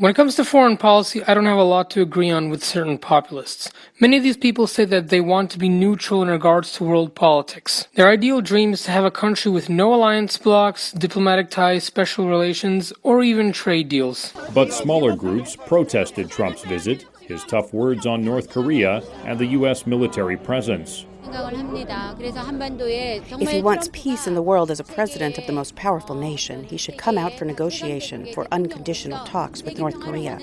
When it comes to foreign policy, I don't have a lot to agree on with certain populists. Many of these people say that they want to be neutral in regards to world politics. Their ideal dream is to have a country with no alliance blocks, diplomatic ties, special relations, or even trade deals. But smaller groups protested Trump's visit, his tough words on North Korea, and the U.S. military presence. If he wants peace in the world as a president of the most powerful nation, he should come out for negotiation for unconditional talks with North Korea.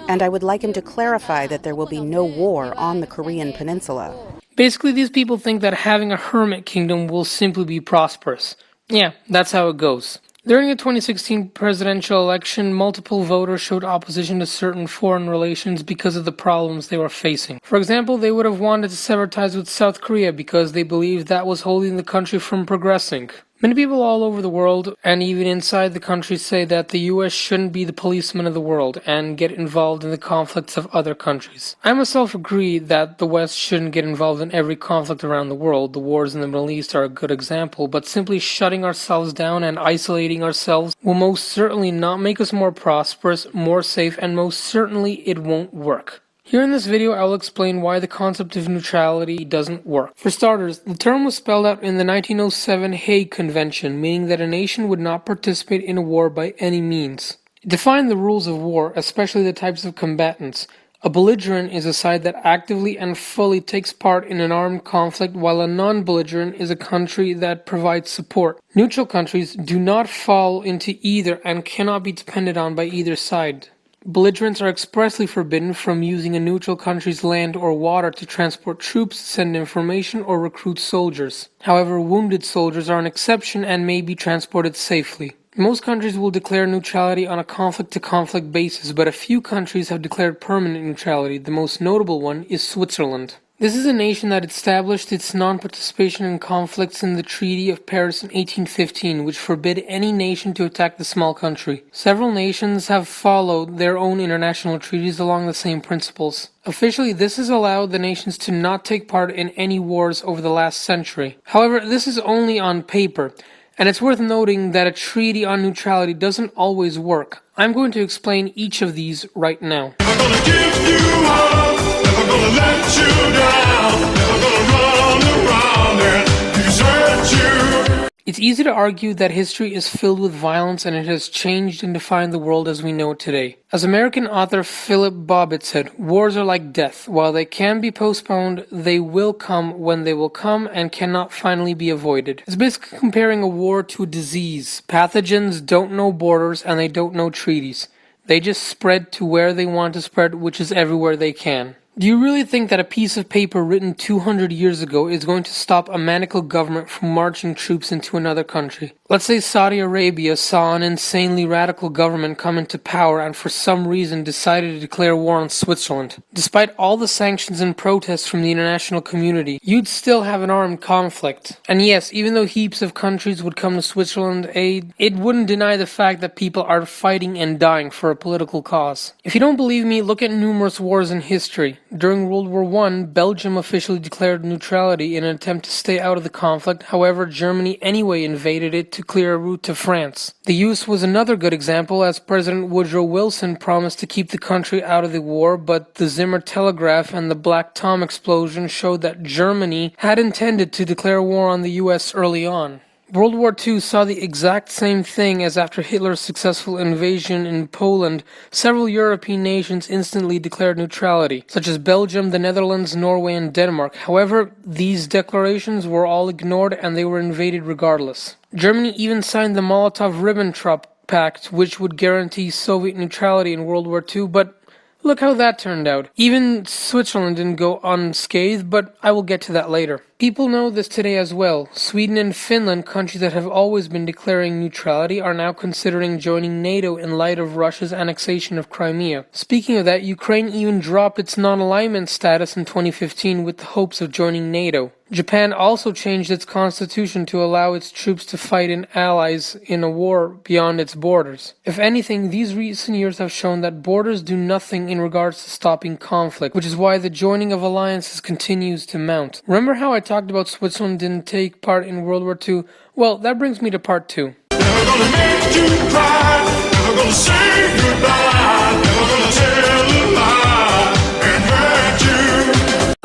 And I would like him to clarify that there will be no war on the Korean peninsula. Basically, these people think that having a hermit kingdom will simply be prosperous. Yeah, that's how it goes. During the 2016 presidential election, multiple voters showed opposition to certain foreign relations because of the problems they were facing. For example, they would have wanted to sever ties with South Korea because they believed that was holding the country from progressing. Many people all over the world, and even inside the country, say that the US shouldn't be the policeman of the world and get involved in the conflicts of other countries. I myself agree that the West shouldn't get involved in every conflict around the world. The wars in the Middle East are a good example, but simply shutting ourselves down and isolating ourselves will most certainly not make us more prosperous, more safe, and most certainly it won't work. Here in this video, I will explain why the concept of neutrality doesn't work. For starters, the term was spelled out in the 1907 Hague Convention, meaning that a nation would not participate in a war by any means. It defined the rules of war, especially the types of combatants. A belligerent is a side that actively and fully takes part in an armed conflict, while a non-belligerent is a country that provides support. Neutral countries do not fall into either and cannot be depended on by either side. Belligerents are expressly forbidden from using a neutral country's land or water to transport troops, send information, or recruit soldiers. However, wounded soldiers are an exception and may be transported safely. Most countries will declare neutrality on a conflict-to-conflict basis, but a few countries have declared permanent neutrality. The most notable one is Switzerland. This is a nation that established its non-participation in conflicts in the Treaty of Paris in 1815, which forbid any nation to attack the small country. Several nations have followed their own international treaties along the same principles. Officially, this has allowed the nations to not take part in any wars over the last century. However, this is only on paper, and it's worth noting that a treaty on neutrality doesn't always work. I'm going to explain each of these right now. Never gonna give you up, never gonna let you down, never gonna run around and desert you. It's easy to argue that history is filled with violence and it has changed and defined the world as we know it today. As American author Philip Bobbitt said, wars are like death. While they can be postponed, they will come when they will come and cannot finally be avoided. It's basically comparing a war to a disease. Pathogens don't know borders and they don't know treaties. They just spread to where they want to spread, which is everywhere they can. Do you really think that a piece of paper written 200 years ago is going to stop a maniacal government from marching troops into another country? Let's say Saudi Arabia saw an insanely radical government come into power and for some reason decided to declare war on Switzerland. Despite all the sanctions and protests from the international community, you'd still have an armed conflict. And yes, even though heaps of countries would come to Switzerland aid, it wouldn't deny the fact that people are fighting and dying for a political cause. If you don't believe me, look at numerous wars in history. During World War I, Belgium officially declared neutrality in an attempt to stay out of the conflict. However, Germany anyway invaded it to clear a route to France. The US was another good example, as President Woodrow Wilson promised to keep the country out of the war, but the Zimmer telegraph and the Black Tom explosion showed that Germany had intended to declare war on the US early on. World War II saw the exact same thing, as after Hitler's successful invasion in Poland, several European nations instantly declared neutrality, such as Belgium, the Netherlands, Norway, and Denmark. However, these declarations were all ignored and they were invaded regardless. Germany even signed the Molotov-Ribbentrop Pact, which would guarantee Soviet neutrality in World War II, but look how that turned out. Even Switzerland didn't go unscathed, but I will get to that later. People know this today as well. Sweden and Finland, countries that have always been declaring neutrality, are now considering joining NATO in light of Russia's annexation of Crimea. Speaking of that, Ukraine even dropped its non-alignment status in 2015 with the hopes of joining NATO. Japan also changed its constitution to allow its troops to fight in allies in a war beyond its borders. If anything, these recent years have shown that borders do nothing in regards to stopping conflict, which is why the joining of alliances continues to mount. Remember how I talked about Switzerland didn't take part in World War II? Well, that brings me to part 2. Never gonna make you cry, never gonna say goodbye, never gonna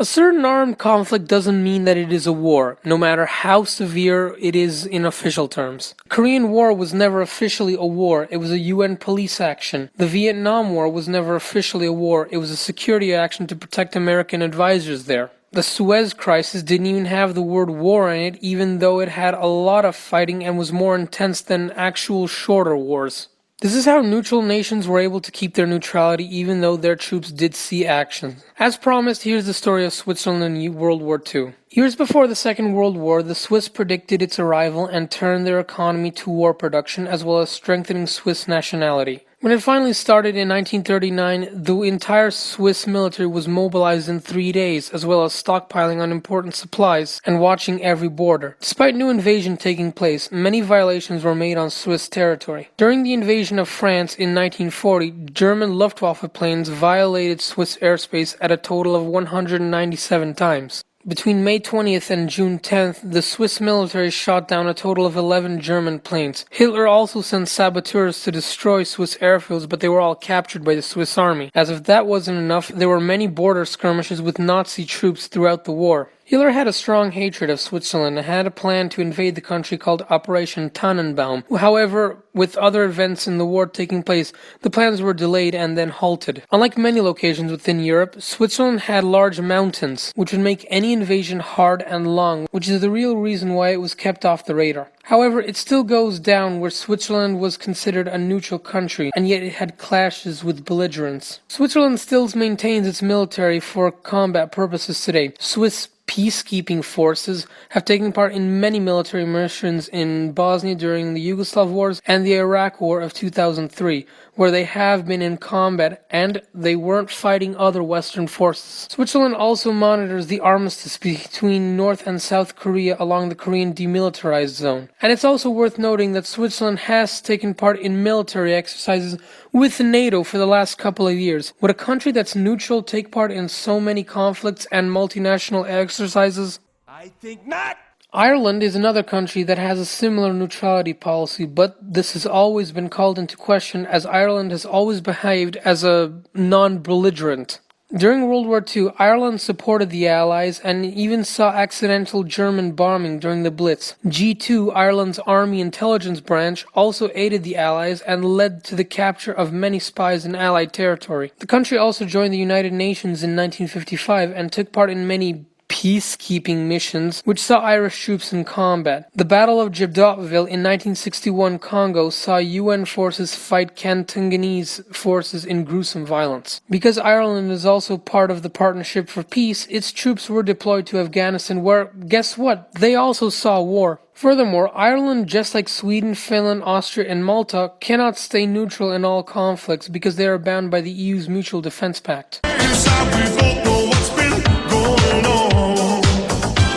certain armed conflict doesn't mean that it is a war, no matter how severe it is in official terms. The Korean War was never officially a war, it was a UN police action. The Vietnam War was never officially a war, it was a security action to protect American advisors there. The Suez Crisis didn't even have the word war in it, even though it had a lot of fighting and was more intense than actual shorter wars. This is how neutral nations were able to keep their neutrality even though their troops did see action. As promised, here's the story of Switzerland in World War II. Years before the Second World War, the Swiss predicted its arrival and turned their economy to war production as well as strengthening Swiss nationality. When it finally started in 1939, the entire Swiss military was mobilized in 3 days, as well as stockpiling on important supplies and watching every border. Despite new invasion taking place, many violations were made on Swiss territory. During the invasion of France in 1940, German Luftwaffe planes violated Swiss airspace at a total of 197 times. Between May 20th and June 10th, the Swiss military shot down a total of 11 German planes. Hitler also sent saboteurs to destroy Swiss airfields, but they were all captured by the Swiss army. As if that wasn't enough, there were many border skirmishes with Nazi troops throughout the war. Hitler had a strong hatred of Switzerland and had a plan to invade the country called Operation Tannenbaum. However, with other events in the war taking place, the plans were delayed and then halted. Unlike many locations within Europe, Switzerland had large mountains, which would make any invasion hard and long, which is the real reason why it was kept off the radar. However, it still goes down where Switzerland was considered a neutral country, and yet it had clashes with belligerents. Switzerland still maintains its military for combat purposes today. Swiss peacekeeping forces have taken part in many military missions in Bosnia during the Yugoslav wars and the Iraq War of 2003, where they have been in combat and they weren't fighting other Western forces. Switzerland also monitors the armistice between North and South Korea along the Korean demilitarized zone. And it's also worth noting that Switzerland has taken part in military exercises with NATO for the last couple of years. Would a country that's neutral take part in so many conflicts and multinational exercises? I think not! Ireland is another country that has a similar neutrality policy, but this has always been called into question as Ireland has always behaved as a non-belligerent. During World War II, Ireland supported the Allies and even saw accidental German bombing during the Blitz. G2, Ireland's army intelligence branch, also aided the Allies and led to the capture of many spies in Allied territory. The country also joined the United Nations in 1955 and took part in many peacekeeping missions which saw Irish troops in combat. The Battle of Djibouti in 1961 Congo saw UN forces fight Congolese forces in gruesome violence. Because Ireland is also part of the Partnership for Peace, its troops were deployed to Afghanistan where, guess what, they also saw war. Furthermore, Ireland, just like Sweden, Finland, Austria, and Malta, cannot stay neutral in all conflicts because they are bound by the EU's Mutual Defence Pact. Inside we both know what's been going on.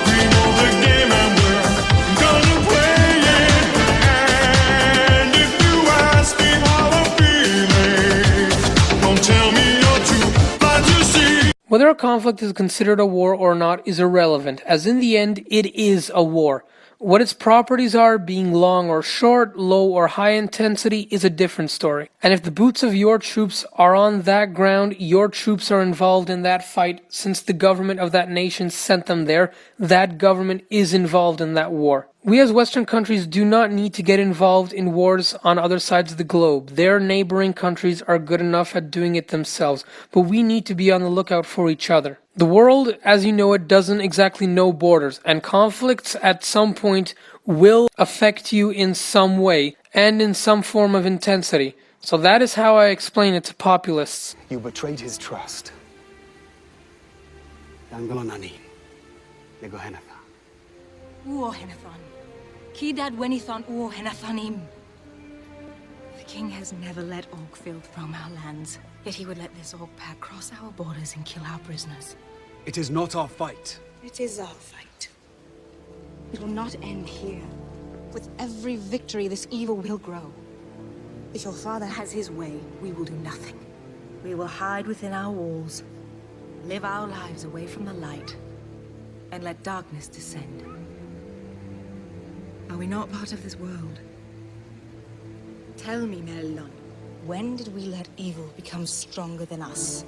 We know the game and we're gonna play it. And if you ask me how I'm feeling, don't tell me you're too blind to see. Whether a conflict is considered a war or not is irrelevant, as in the end, it is a war. What its properties are, being long or short, low or high intensity, is a different story. And if the boots of your troops are on that ground, your troops are involved in that fight. Since the government of that nation sent them there, that government is involved in that war. We as Western countries do not need to get involved in wars on other sides of the globe. Their neighboring countries are good enough at doing it themselves, but we need to be on the lookout for each other. The world, as you know it, doesn't exactly know borders, and conflicts at some point will affect you in some way and in some form of intensity. So that is how I explain it to populists. You betrayed his trust. The king has never let Orkfield roam our lands, yet he would let this Orc pack cross our borders and kill our prisoners. It is not our fight. It is our fight. It will not end here. With every victory, this evil will grow. If your father has his way, we will do nothing. We will hide within our walls, live our lives away from the light, and let darkness descend. Are we not part of this world? Tell me, Merlon, when did we let evil become stronger than us?